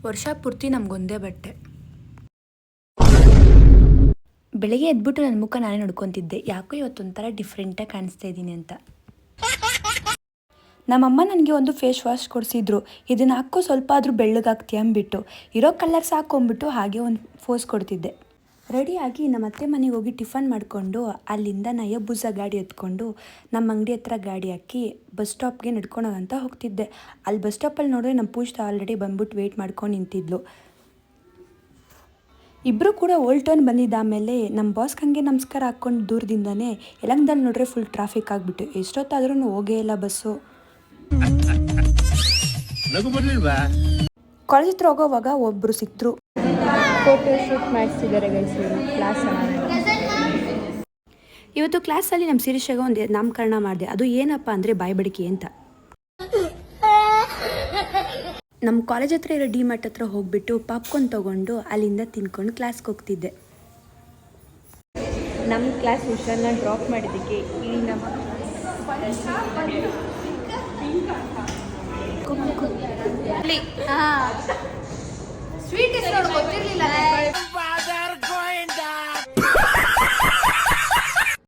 ವರ್ಷ ಪೂರ್ತಿ ನಮಗೊಂದೇ ಬಟ್ಟೆ. ಬೆಳಿಗ್ಗೆ ಎದ್ಬಿಟ್ಟು ನನ್ನ ಮುಖ ನಾನೇ ನೋಡ್ಕೊತಿದ್ದೆ, ಯಾಕೋ ಇವತ್ತೊಂಥರ ಡಿಫ್ರೆಂಟಾಗಿ ಕಾಣಿಸ್ತಾ ಇದ್ದೀನಿ ಅಂತ. ನಮ್ಮಮ್ಮ ನನಗೆ ಒಂದು ಫೇಸ್ ವಾಶ್ ಕೊಡಿಸಿದ್ರು. ಇದನ್ನು ಹಾಕೋ ಸ್ವಲ್ಪ ಆದರೂ ಬೆಳ್ಳಗಾಗ್ತೀಯ ಅಂದ್ಬಿಟ್ಟು, ಇರೋ ಕಲರ್ಸ್ ಹಾಕೊಂಬಿಟ್ಟು ಹಾಗೆ ಒಂದು ಫೋಸ್ ಕೊಡ್ತಿದ್ದೆ. ರೆಡಿಯಾಗಿ ನಮ್ಮ ಅತ್ತೆ ಮನೆಗೆ ಹೋಗಿ ಟಿಫನ್ ಮಾಡಿಕೊಂಡು ಅಲ್ಲಿಂದ ನಯಬೂಸ ಗಾಡಿ ಎತ್ಕೊಂಡು ನಮ್ಮ ಅಂಗಡಿ ಹತ್ರ ಗಾಡಿ ಹಾಕಿ ಬಸ್ ಸ್ಟಾಪ್ಗೆ ನಡ್ಕೊಳೋಗಂತ ಹೋಗ್ತಿದ್ದೆ. ಅಲ್ಲಿ ಬಸ್ ಸ್ಟಾಪಲ್ಲಿ ನೋಡಿದ್ರೆ ನಮ್ಮ ಪೂಜ್ತ ಆಲ್ರೆಡಿ ಬಂದ್ಬಿಟ್ಟು ವೆಯ್ಟ್ ಮಾಡ್ಕೊಂಡು ನಿಂತಿದ್ಲು. ಇಬ್ಬರು ಕೂಡ ಓಲ್ಡ್ ಟೌನ್ ಬಂದಿದ್ದ ಆಮೇಲೆ ನಮ್ಮ ಬಾಸ್ಗೆ ಹಂಗೆ ನಮಸ್ಕಾರ ಹಾಕ್ಕೊಂಡು ದೂರದಿಂದನೇ ಯಲಹಂಕದಲ್ಲಿ ನೋಡ್ರೆ ಫುಲ್ ಟ್ರಾಫಿಕ್ ಆಗಿಬಿಟ್ಟು ಎಷ್ಟೊತ್ತಾದ್ರೂ ಹೋಗೇ ಇಲ್ಲ ಬಸ್ಸು. ಕಾಲೇಜ್ ಹತ್ರ ಹೋಗೋವಾಗ ಒಬ್ಬರು ಸಿಕ್ತರು. ಫೋಟೋ ಶೂಟ್ ಮಾಡಿಸಿದ್ದಾರೆ ಕ್ಲಾಸ್. ಇವತ್ತು ಕ್ಲಾಸಲ್ಲಿ ನಮ್ಮ ಶಿರೀಷಾಗ ಒಂದು ನಾಮಕರಣ ಮಾಡಿದೆ. ಅದು ಏನಪ್ಪ ಅಂದರೆ ಬಾಯ್ಬಡಿಕೆ ಅಂತ. ನಮ್ಮ ಕಾಲೇಜ್ ಹತ್ರ ಇರೋ ಡಿ ಮಾರ್ಟ್ ಹತ್ರ ಹೋಗ್ಬಿಟ್ಟು ಪಾಪ್ಕಾರ್ನ್ ತೊಗೊಂಡು ಅಲ್ಲಿಂದ ತಿನ್ಕೊಂಡು ಕ್ಲಾಸ್ಗೆ ಹೋಗ್ತಿದ್ದೆ. ನಮ್ಮ ಕ್ಲಾಸ್ ಹುಷಾರನ್ನ ಡ್ರಾಪ್ ಮಾಡಿದ್ದಕ್ಕೆ ಈ ನಮ್ಮ